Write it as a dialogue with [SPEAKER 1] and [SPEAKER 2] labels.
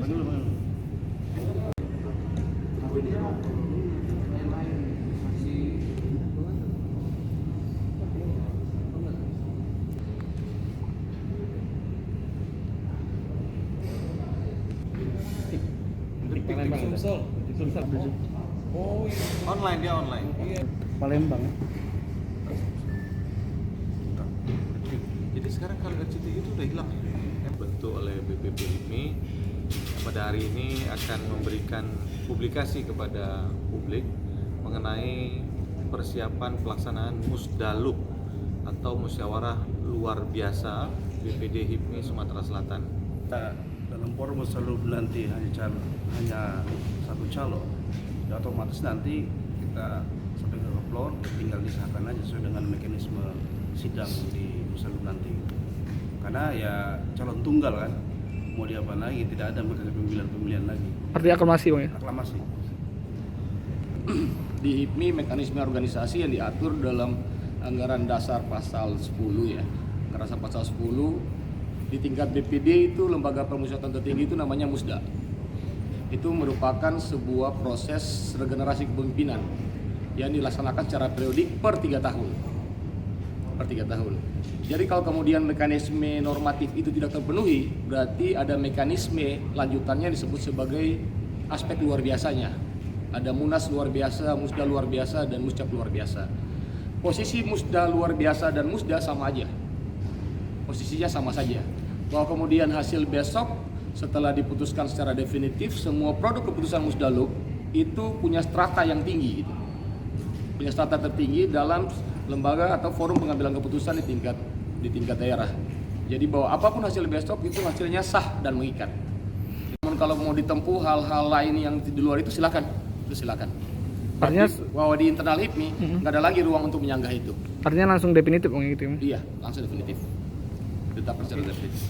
[SPEAKER 1] Oh, online, dia online.
[SPEAKER 2] Palembang.
[SPEAKER 1] Jadi sekarang kalau RCTI itu udah hilang ya. Yang bentuk oleh BPP HIPMI pada hari ini akan memberikan publikasi kepada publik mengenai persiapan pelaksanaan Musdalub atau musyawarah luar biasa BPD HIPMI Sumatera Selatan.
[SPEAKER 2] Kita dalam forum Musdalub nanti hanya satu calon, ya otomatis nanti kita sampai ke floor tinggal disahkan aja sesuai dengan mekanisme sidang di Musdalub nanti. Karena ya calon tunggal kan, mau diapa lagi, tidak ada mekanisme pemilihan lagi.
[SPEAKER 3] Artinya aklamasi, Bang ya?
[SPEAKER 2] Aklamasi.
[SPEAKER 4] Di HIPMI mekanisme organisasi yang diatur dalam anggaran dasar pasal 10 ya. Anggaran dasar pasal 10 di tingkat BPD itu lembaga permusyawaratan tertinggi itu namanya Musda. Itu merupakan sebuah proses regenerasi kepemimpinan yang dilaksanakan secara periodik per 3 tahun. Per 3 tahun. Jadi kalau kemudian mekanisme normatif itu tidak terpenuhi, berarti ada mekanisme lanjutannya disebut sebagai aspek luar biasanya. Ada Munas luar biasa, Musda luar biasa, dan Muscap luar biasa. Posisi Musda luar biasa dan Musda sama aja. Posisinya sama saja. Bahwa kemudian hasil besok setelah diputuskan secara definitif, semua produk keputusan Musdalub itu punya strata yang tinggi, gitu. Punya strata tertinggi dalam lembaga atau forum pengambilan keputusan di tingkat daerah. Jadi bahwa apapun hasil besok itu hasilnya sah dan mengikat. Namun kalau mau ditempuh hal-hal lain yang di luar itu silakan. Artinya bahwa di internal HIPMI nggak ada lagi ruang untuk menyanggah itu.
[SPEAKER 3] Artinya langsung definitif, Bang, gitu ya?
[SPEAKER 4] Iya, langsung definitif. Ditetapkan secara definitif.